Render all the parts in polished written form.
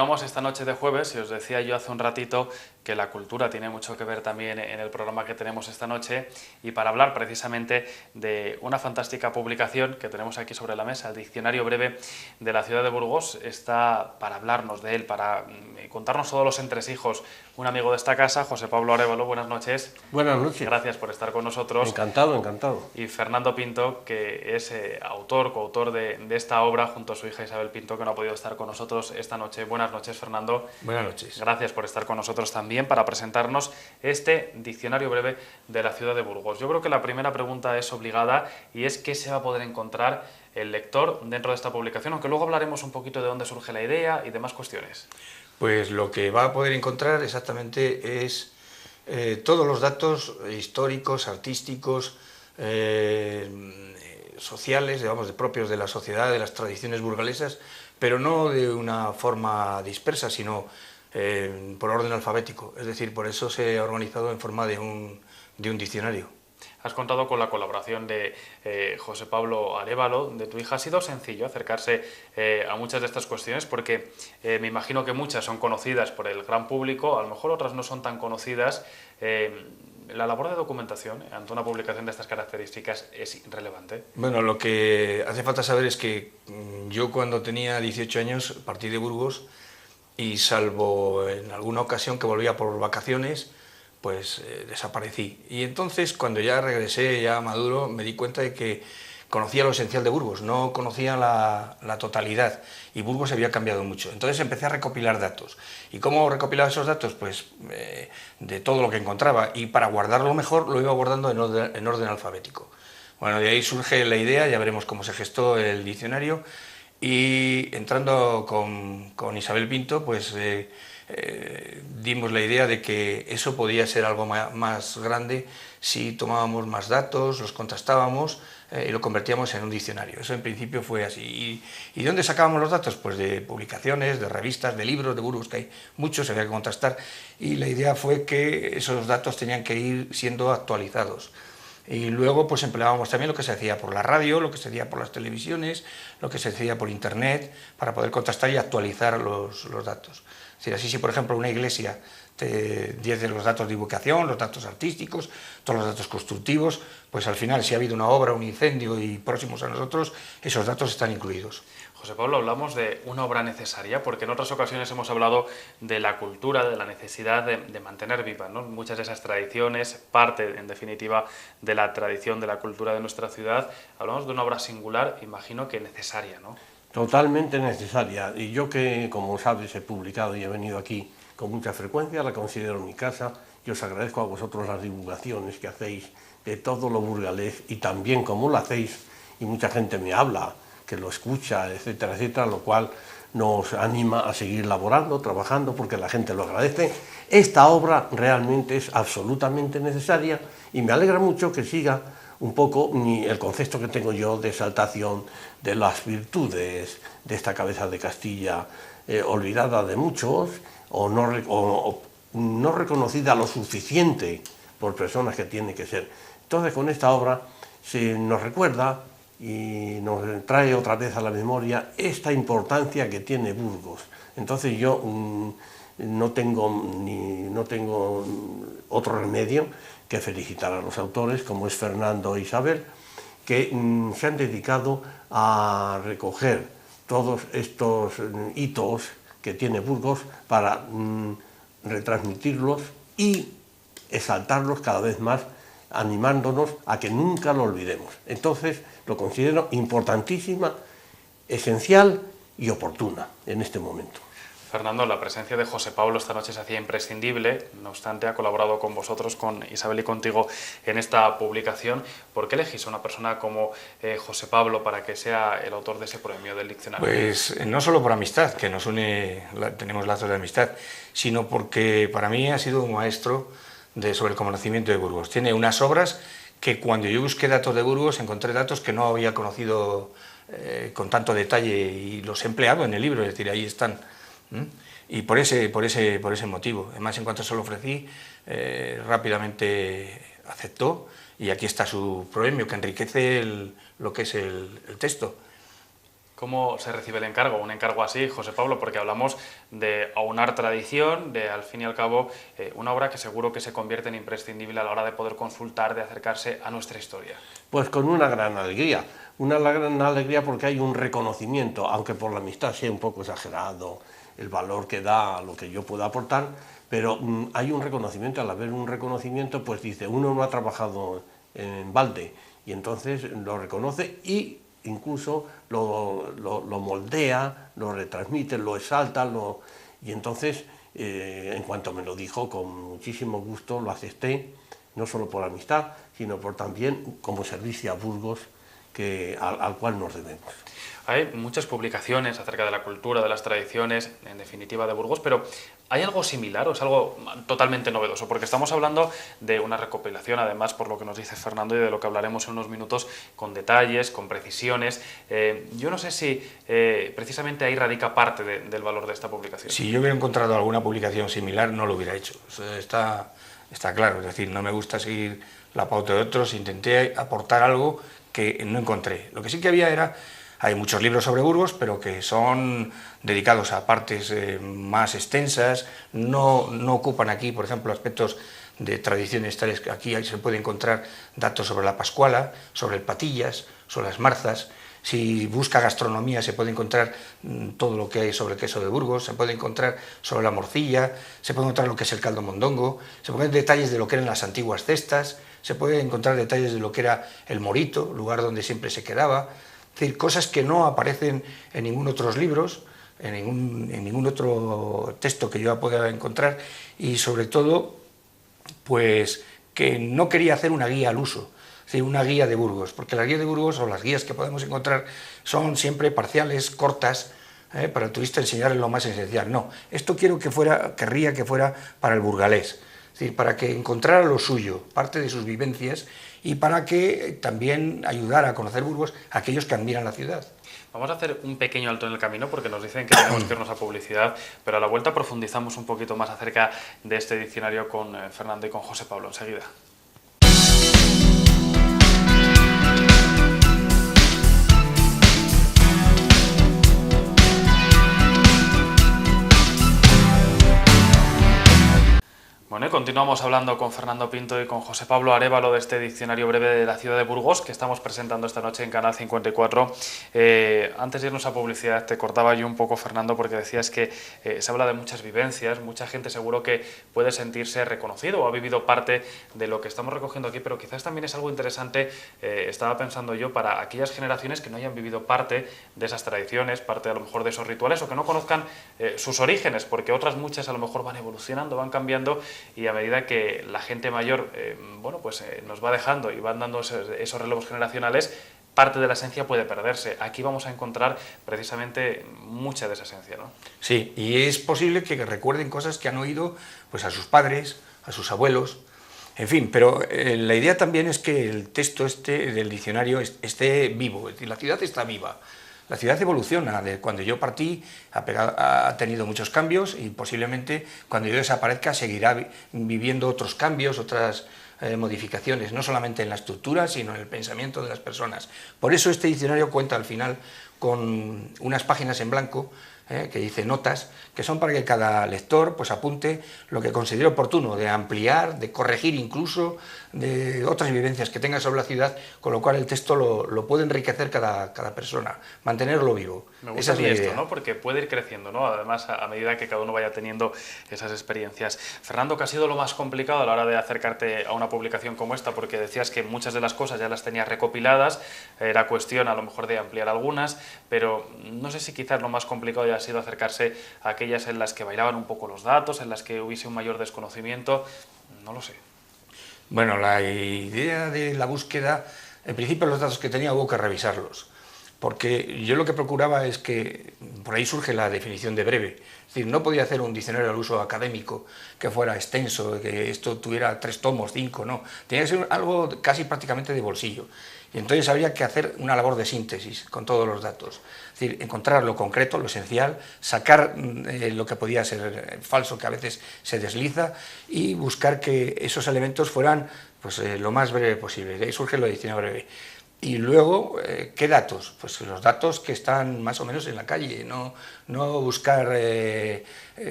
Continuamos esta noche de jueves y os decía yo hace un ratito que la cultura tiene mucho que ver también en el programa que tenemos esta noche, y para hablar precisamente de una fantástica publicación que tenemos aquí sobre la mesa, el Diccionario Breve de la Ciudad de Burgos, está para hablarnos de él, para contarnos todos los entresijos, un amigo de esta casa, José Pablo Arévalo. Buenas noches. Buenas noches. Gracias por estar con nosotros. Encantado, encantado. Y Fernando Pinto, que es coautor de esta obra junto a su hija Isabel Pinto, que no ha podido estar con nosotros esta noche. Buenas noches, Fernando. Buenas noches. Gracias por estar con nosotros también para presentarnos este Diccionario Breve de la Ciudad de Burgos. Yo creo que la primera pregunta es obligada y es qué se va a poder encontrar el lector dentro de esta publicación, aunque luego hablaremos un poquito de dónde surge la idea y demás cuestiones. Pues lo que va a poder encontrar exactamente es todos los datos históricos, artísticos, sociales, digamos, propios de la sociedad, de las tradiciones burgalesas, pero no de una forma dispersa, sino por orden alfabético. Es decir, por eso se ha organizado en forma de un diccionario. Has contado con la colaboración de José Pablo Arévalo, de tu hija. ¿Ha sido sencillo acercarse a muchas de estas cuestiones? Porque me imagino que muchas son conocidas por el gran público, a lo mejor otras no son tan conocidas. La labor de documentación ante una publicación de estas características es relevante. Bueno, lo que hace falta saber es que yo cuando tenía 18 años partí de Burgos y salvo en alguna ocasión que volvía por vacaciones, pues desaparecí. Y entonces, cuando ya regresé, ya maduro, me di cuenta de que conocía lo esencial de Burgos, no conocía la totalidad, y Burgos había cambiado mucho. Entonces empecé a recopilar datos. ¿Y cómo recopilaba esos datos? Pues de todo lo que encontraba, y para guardarlo mejor lo iba guardando en orden alfabético. Bueno, de ahí surge la idea, ya veremos cómo se gestó el diccionario, y entrando con Isabel Pinto, pues dimos la idea de que eso podía ser algo más grande si tomábamos más datos, los contrastábamos y lo convertíamos en un diccionario. Eso en principio fue así. ¿Y de dónde sacábamos los datos? Pues de publicaciones, de revistas, de libros de Burgos, que hay muchos, había que contrastar, y la idea fue que esos datos tenían que ir siendo actualizados. Y luego pues empleábamos también lo que se hacía por la radio, lo que se hacía por las televisiones, lo que se hacía por internet, para poder contrastar y actualizar los datos. Es decir, así si por ejemplo una iglesia te dice los datos de ubicación, los datos artísticos, todos los datos constructivos, pues al final si ha habido una obra, un incendio y próximos a nosotros, esos datos están incluidos. José Pablo, hablamos de una obra necesaria, porque en otras ocasiones hemos hablado de la cultura, de la necesidad de mantener viva, ¿no?, muchas de esas tradiciones, parte, en definitiva, de la tradición, de la cultura de nuestra ciudad. Hablamos de una obra singular, imagino que necesaria, ¿no? Totalmente necesaria. Y yo que, como sabes, he publicado y he venido aquí con mucha frecuencia, la considero mi casa, y os agradezco a vosotros las divulgaciones que hacéis de todo lo burgalés, y también como lo hacéis, y mucha gente me habla, que lo escucha, etcétera, etcétera, lo cual nos anima a seguir laborando, trabajando, porque la gente lo agradece. Esta obra realmente es absolutamente necesaria y me alegra mucho que siga un poco el concepto que tengo yo de exaltación de las virtudes de esta cabeza de Castilla, olvidada de muchos o no reconocida lo suficiente por personas que tiene que ser. Entonces, con esta obra se nos recuerda y nos trae otra vez a la memoria esta importancia que tiene Burgos. Entonces yo no tengo otro remedio que felicitar a los autores, como es Fernando e Isabel, que se han dedicado a recoger todos estos hitos que tiene Burgos para retransmitirlos y exaltarlos cada vez más, animándonos a que nunca lo olvidemos. Entonces, lo considero importantísima, esencial y oportuna en este momento. Fernando, la presencia de José Pablo esta noche se hacía imprescindible, no obstante ha colaborado con vosotros, con Isabel y contigo en esta publicación. ¿Por qué elegís a una persona como José Pablo para que sea el autor de ese premio del diccionario? Pues no solo por amistad, que nos une, tenemos lazos de amistad, sino porque para mí ha sido un maestro sobre el conocimiento de Burgos. Tiene unas obras que cuando yo busqué datos de Burgos encontré datos que no había conocido con tanto detalle y los he empleado en el libro, es decir, ahí están. Y por ese motivo. Además, en cuanto se lo ofrecí, rápidamente aceptó, y aquí está su premio, que enriquece lo que es el texto. ¿Cómo se recibe el encargo? Un encargo así, José Pablo, porque hablamos de aunar tradición, de al fin y al cabo una obra que seguro que se convierte en imprescindible a la hora de poder consultar, de acercarse a nuestra historia. Pues con una gran alegría porque hay un reconocimiento, aunque por la amistad sea un poco exagerado el valor que da a lo que yo pueda aportar, pero hay un reconocimiento. Al haber un reconocimiento, pues dice, uno no ha trabajado en balde, y entonces lo reconoce y incluso lo moldea, lo retransmite, lo exalta, y entonces, en cuanto me lo dijo, con muchísimo gusto lo acepté, no solo por amistad, sino por también como servicio a Burgos, al cual nos debemos. Hay muchas publicaciones acerca de la cultura, de las tradiciones, en definitiva de Burgos, pero ¿hay algo similar o es algo totalmente novedoso? Porque estamos hablando de una recopilación, además, por lo que nos dice Fernando y de lo que hablaremos en unos minutos, con detalles, con precisiones. Yo no sé si precisamente ahí radica parte del valor de esta publicación. Si yo hubiera encontrado alguna publicación similar, no lo hubiera hecho. Está claro, es decir, no me gusta seguir la pauta de otros, intenté aportar algo que no encontré. Lo que sí que hay muchos libros sobre Burgos, pero que son dedicados a partes más extensas, no ocupan aquí, por ejemplo, aspectos de tradiciones tales que aquí se puede encontrar datos sobre la Pascuala, sobre el Patillas, sobre las Marzas. Si busca gastronomía se puede encontrar todo lo que hay sobre el queso de Burgos, se puede encontrar sobre la morcilla, se puede encontrar lo que es el caldo mondongo, se pueden encontrar detalles de lo que eran las antiguas cestas, se puede encontrar detalles de lo que era el morito, lugar donde siempre se quedaba. Es decir, cosas que no aparecen en ningún otro libro, en ningún otro texto que yo pueda encontrar, y sobre todo, pues que no quería hacer una guía al uso, es decir, una guía de Burgos, porque las guías de Burgos o las guías que podemos encontrar son siempre parciales, cortas, para el turista enseñarle lo más esencial. No, esto querría que fuera para el burgalés, es decir, para que encontrara lo suyo, parte de sus vivencias, y para que también ayudara a conocer Burgos a aquellos que admiran la ciudad. Vamos a hacer un pequeño alto en el camino porque nos dicen que tenemos que irnos a publicidad, pero a la vuelta profundizamos un poquito más acerca de este diccionario con Fernando y con José Pablo enseguida. Bueno, y continuamos hablando con Fernando Pinto y con José Pablo Arévalo de este diccionario breve de la ciudad de Burgos que estamos presentando esta noche en Canal 54. Antes de irnos a publicidad te cortaba yo un poco, Fernando, porque decías que se habla de muchas vivencias, mucha gente seguro que puede sentirse reconocido o ha vivido parte de lo que estamos recogiendo aquí, pero quizás también es algo interesante, estaba pensando yo, para aquellas generaciones que no hayan vivido parte de esas tradiciones, parte a lo mejor de esos rituales o que no conozcan sus orígenes, porque otras muchas a lo mejor van evolucionando, van cambiando, y a medida que la gente mayor nos va dejando y van dando esos relevos generacionales, parte de la esencia puede perderse. Aquí vamos a encontrar precisamente mucha de esa esencia, ¿no? Sí, y es posible que recuerden cosas que han oído pues, a sus padres, a sus abuelos, en fin, pero la idea también es que el texto del diccionario esté vivo, es decir, la ciudad está viva. La ciudad evoluciona, de cuando yo partí ha tenido muchos cambios y posiblemente cuando yo desaparezca seguirá viviendo otros cambios, otras modificaciones, no solamente en la estructura, sino en el pensamiento de las personas. Por eso este diccionario cuenta al final con unas páginas en blanco que dice notas, que son para que cada lector pues, apunte lo que considere oportuno, de ampliar, de corregir incluso, de otras vivencias que tenga sobre la ciudad, con lo cual el texto lo puede enriquecer cada persona, mantenerlo vivo. Me gusta esto, ¿no? Porque puede ir creciendo, ¿no? Además, a medida que cada uno vaya teniendo esas experiencias. Fernando, ¿qué ha sido lo más complicado a la hora de acercarte a una publicación como esta? Porque decías que muchas de las cosas ya las tenías recopiladas, era cuestión a lo mejor de ampliar algunas, pero no sé si quizás lo más complicado ya ha sido acercarse a aquellas en las que bailaban un poco los datos, en las que hubiese un mayor desconocimiento, no lo sé. Bueno, la idea de la búsqueda, en principio los datos que tenía hubo que revisarlos, porque yo lo que procuraba es que, por ahí surge la definición de breve, es decir, no podía hacer un diccionario al uso académico que fuera extenso, que esto tuviera 3 tomos, 5, no, tenía que ser algo casi prácticamente de bolsillo. Y entonces habría que hacer una labor de síntesis con todos los datos. Es decir, encontrar lo concreto, lo esencial, sacar lo que podía ser falso, que a veces se desliza, y buscar que esos elementos fueran pues, lo más breve posible. De ahí surge la edición breve. Y luego, ¿qué datos? Pues los datos que están más o menos en la calle, no buscar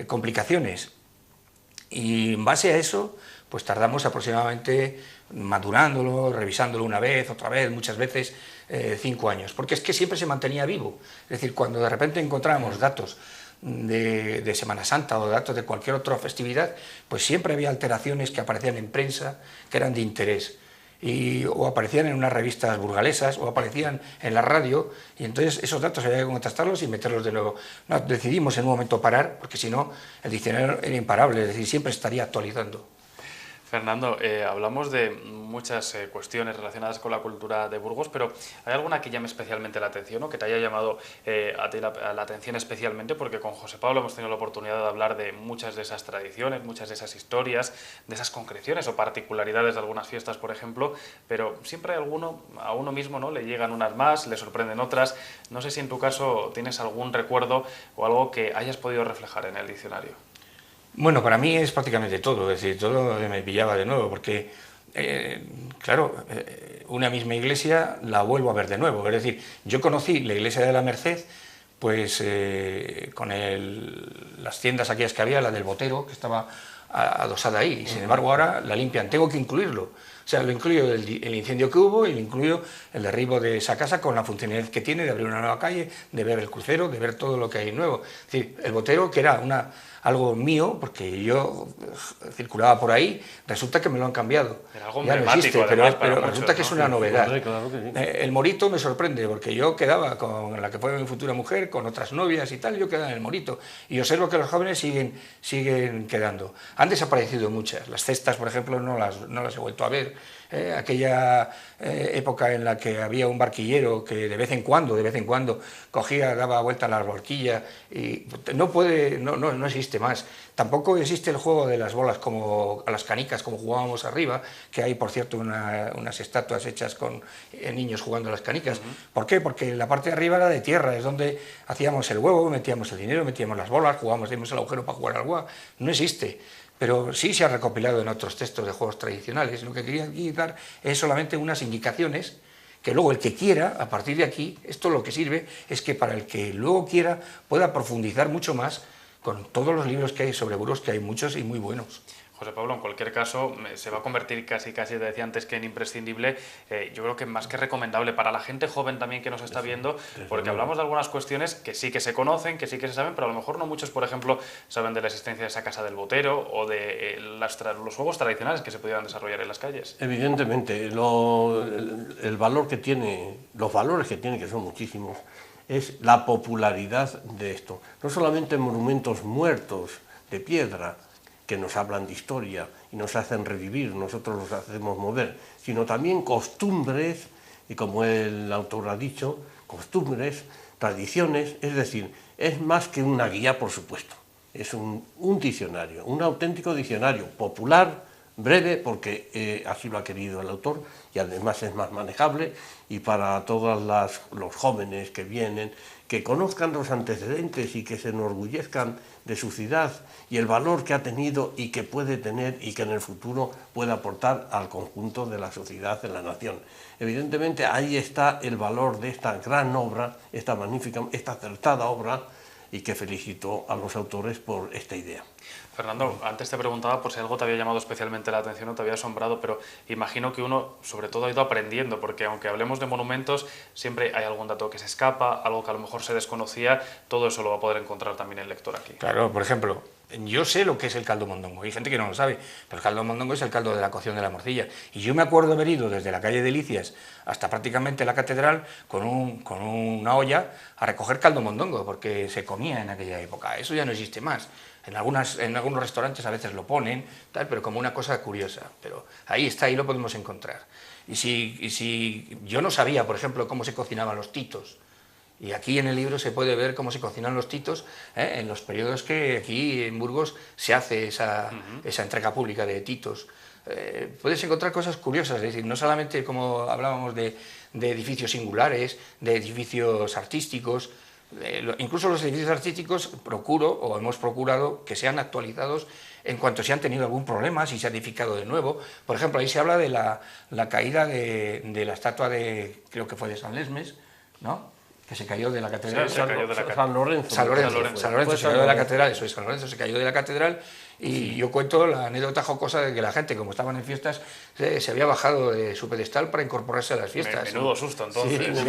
complicaciones. Y en base a eso, pues tardamos aproximadamente madurándolo, revisándolo una vez, otra vez, muchas veces, 5 años. Porque es que siempre se mantenía vivo. Es decir, cuando de repente encontrábamos datos de Semana Santa o datos de cualquier otra festividad, pues siempre había alteraciones que aparecían en prensa que eran de interés. O aparecían en unas revistas burgalesas o aparecían en la radio, y entonces esos datos había que contrastarlos y meterlos de nuevo. No, decidimos en un momento parar, porque si no el diccionario era imparable, es decir, siempre estaría actualizando. Fernando, hablamos de muchas cuestiones relacionadas con la cultura de Burgos, pero ¿hay alguna que llame especialmente la atención o que te haya llamado a ti la atención especialmente? Porque con José Pablo hemos tenido la oportunidad de hablar de muchas de esas tradiciones, muchas de esas historias, de esas concreciones o particularidades de algunas fiestas, por ejemplo, pero siempre a uno mismo, ¿no?, le llegan unas más, le sorprenden otras. No sé si en tu caso tienes algún recuerdo o algo que hayas podido reflejar en el diccionario. Bueno, para mí es prácticamente todo, es decir, todo me pillaba de nuevo, porque, claro, una misma iglesia la vuelvo a ver de nuevo. Es decir, yo conocí la iglesia de la Merced, pues con las tiendas aquellas que había, la del Botero, que estaba adosada ahí, y sin embargo ahora la limpian, tengo que incluirlo. O sea, lo incluyo el incendio que hubo y lo incluyo el derribo de esa casa con la funcionalidad que tiene de abrir una nueva calle, de ver el crucero, de ver todo lo que hay nuevo. Es decir, el Botero, que era algo mío, porque yo circulaba por ahí, resulta que me lo han cambiado. Era algo ya no existe, además, pero muchos, resulta que ¿no? es una novedad. Claro que sí. El Morito me sorprende, porque yo quedaba con la que fue mi futura mujer, con otras novias y tal, yo quedaba en el Morito. Y observo que los jóvenes siguen quedando. Han desaparecido muchas. Las cestas, por ejemplo, no las he vuelto a ver. Aquella época en la que había un barquillero que de vez en cuando cogía, daba vuelta a las barquillas, y no existe más. Tampoco existe el juego de las bolas como a las canicas, como jugábamos arriba, que hay, por cierto, unas estatuas hechas con niños jugando a las canicas. ¿Por qué? Porque la parte de arriba era de tierra, es donde hacíamos el huevo, metíamos el dinero, metíamos las bolas, jugábamos, dimos el agujero para jugar al agua. No existe. Pero sí se ha recopilado en otros textos de juegos tradicionales. Lo que quería aquí dar es solamente unas indicaciones que luego el que quiera, a partir de aquí, esto lo que sirve es que para el que luego quiera pueda profundizar mucho más con todos los libros que hay sobre Burgos, que hay muchos y muy buenos. José Pablo, en cualquier caso, se va a convertir casi, te decía antes, que en imprescindible. Yo creo que más que recomendable para la gente joven también que nos está viendo, porque hablamos de algunas cuestiones que sí que se conocen, que sí que se saben, pero a lo mejor no muchos, por ejemplo, saben de la existencia de esa casa del Botero o de los juegos tradicionales que se pudieran desarrollar en las calles. Evidentemente, el valor que tiene, los valores que tiene, que son muchísimos, es la popularidad de esto. No solamente monumentos muertos de piedra, que nos hablan de historia y nos hacen revivir, nosotros los hacemos mover, sino también costumbres, y como el autor ha dicho, costumbres, tradiciones, es decir, es más que una guía, por supuesto, es un diccionario, un auténtico diccionario popular, breve, porque así lo ha querido el autor, y además es más manejable, y para todos los jóvenes que vienen, que conozcan los antecedentes y que se enorgullezcan de su ciudad y el valor que ha tenido y que puede tener y que en el futuro puede aportar al conjunto de la sociedad, de la nación. Evidentemente ahí está el valor de esta gran obra, esta magnífica, esta acertada obra, y que felicito a los autores por esta idea. Fernando, antes te preguntaba por si algo te había llamado especialmente la atención o te había asombrado, pero imagino que uno, sobre todo, ha ido aprendiendo, porque aunque hablemos de monumentos, siempre hay algún dato que se escapa, algo que a lo mejor se desconocía, todo eso lo va a poder encontrar también el lector aquí. Claro, por ejemplo, yo sé lo que es el caldo mondongo, hay gente que no lo sabe, pero el caldo mondongo es el caldo de la cocción de la morcilla, y yo me acuerdo haber ido desde la calle Delicias hasta prácticamente la catedral con una olla a recoger caldo mondongo, porque se comía en aquella época, eso ya no existe más. En algunos restaurantes a veces lo ponen, tal, pero como una cosa curiosa. Pero ahí está, ahí lo podemos encontrar. Y si yo no sabía, por ejemplo, cómo se cocinaban los titos, y aquí en el libro se puede ver cómo se cocinan los titos en los periodos que aquí en Burgos se hace esa entrega pública de titos. Puedes encontrar cosas curiosas, es decir, no solamente como hablábamos de edificios singulares, de edificios artísticos. Incluso los edificios artísticos hemos procurado que sean actualizados en cuanto se han tenido algún problema, si se ha edificado de nuevo. Por ejemplo, ahí se habla de la caída de la estatua de, creo que fue de San Lesmes, ¿no?, que se cayó de la catedral. Sí, se cayó de la San Lorenzo. San Lorenzo se cayó de la catedral, eso es, San Lorenzo se cayó de la catedral, y Sí. yo cuento la anécdota jocosa de que la gente, como estaban en fiestas, se había bajado de su pedestal para incorporarse a las fiestas. Menudo susto, entonces. Sí,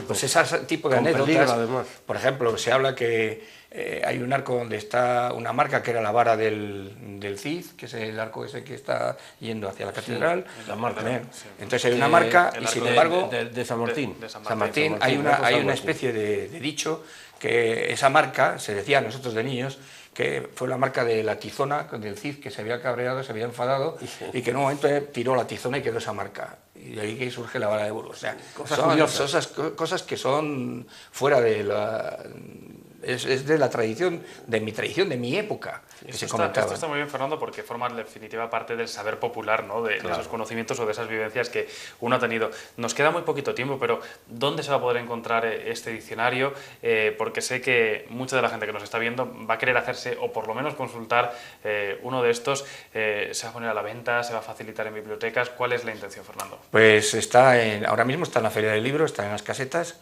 Pues ese tipo de Con anécdotas, peligro, además. por ejemplo, se habla que hay un arco donde está una marca que era la vara del Cid, que es el arco ese que está yendo hacia la catedral. la marca. Sí. Entonces hay una marca el y sin arco embargo de San Martín. de San San Martín. Martín, hay San una Martín. especie de dicho que esa marca, se decía a nosotros de niños, que fue la marca de la tizona del Cid, que se había cabreado, se había enfadado, y que en un momento tiró la tizona y quedó esa marca. Y de ahí que surge la vara de Burgos. O sea, son cosas que son fuera de la... Es de la tradición, de mi tradición, de mi época, que se comentaba. Esto está muy bien, Fernando, porque forma en definitiva parte del saber popular, ¿no?, de esos conocimientos o de esas vivencias que uno ha tenido. Nos queda muy poquito tiempo, pero ¿dónde se va a poder encontrar este diccionario? Porque sé que mucha de la gente que nos está viendo va a querer hacerse, o por lo menos consultar, uno de estos. ¿Se va a poner a la venta? ¿Se va a facilitar en bibliotecas? ¿Cuál es la intención, Fernando? Pues ahora mismo está en la Feria del Libro, está en las casetas,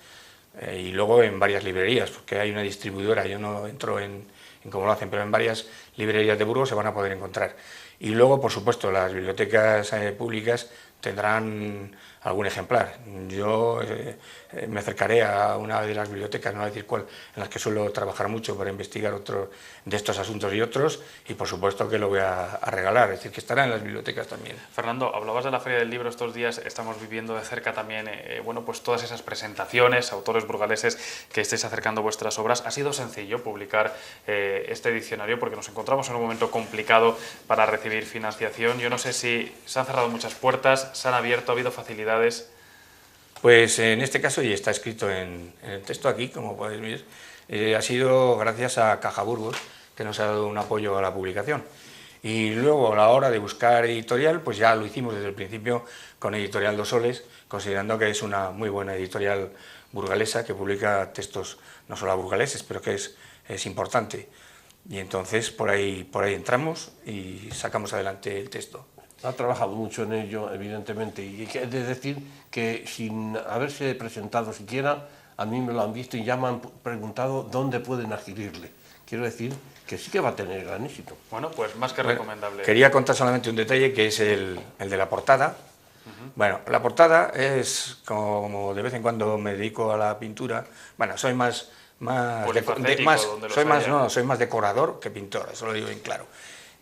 y luego en varias librerías, porque hay una distribuidora, yo no entro en cómo lo hacen, pero en varias librerías de Burgos se van a poder encontrar. Y luego, por supuesto, las bibliotecas públicas tendrán algún ejemplar. Yo me acercaré a una de las bibliotecas, no voy a decir cuál, en las que suelo trabajar mucho para investigar otro de estos asuntos y otros, y por supuesto que lo voy a regalar, es decir, que estará en las bibliotecas también. Fernando, hablabas de la Feria del Libro. Estos días estamos viviendo de cerca también bueno, pues todas esas presentaciones, autores burgaleses que estéis acercando vuestras obras. ¿Ha sido sencillo publicar este diccionario? Porque nos encontramos en un momento complicado para recibir financiación. Yo no sé si se han cerrado muchas puertas, se han abierto, ha habido facilidades. Pues en este caso, y está escrito en el texto aquí, como podéis ver, ha sido gracias a Caja Burgos, que nos ha dado un apoyo a la publicación. Y luego, a la hora de buscar editorial, pues ya lo hicimos desde el principio con Editorial Dos Soles, considerando que es una muy buena editorial burgalesa que publica textos no solo burgaleses, pero que es importante. Y entonces por ahí entramos y sacamos adelante el texto. Ha trabajado mucho en ello, evidentemente, y he de decir que sin haberse presentado siquiera, a mí me lo han visto y ya me han preguntado dónde pueden adquirirle. Quiero decir que sí que va a tener gran éxito. Bueno, pues más que recomendable. Quería contar solamente un detalle, que es el de la portada. Bueno, la portada es, como de vez en cuando me dedico a la pintura, bueno, soy más decorador que pintor, eso lo digo bien claro.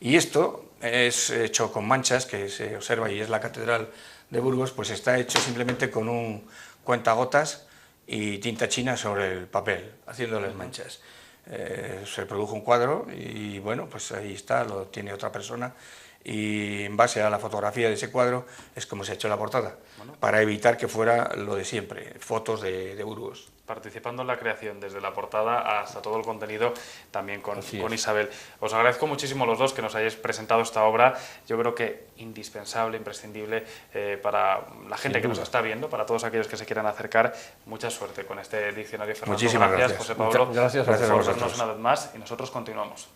Y esto es hecho con manchas, que se observa y es la Catedral de Burgos, pues está hecho simplemente con un cuentagotas y tinta china sobre el papel, haciendo las manchas. Se produjo un cuadro y bueno, pues ahí está, lo tiene otra persona, y en base a la fotografía de ese cuadro es como se ha hecho la portada, para evitar que fuera lo de siempre, fotos de Burgos. Participando en la creación, desde la portada hasta todo el contenido, también con Isabel. Os agradezco muchísimo los dos que nos hayáis presentado esta obra. Yo creo que indispensable, imprescindible para la gente que nos está viendo, para todos aquellos que se quieran acercar. Mucha suerte con este diccionario, Fernando. Muchísimas gracias. José Pablo. Gracias por a vosotros. vernos una vez más, y nosotros continuamos.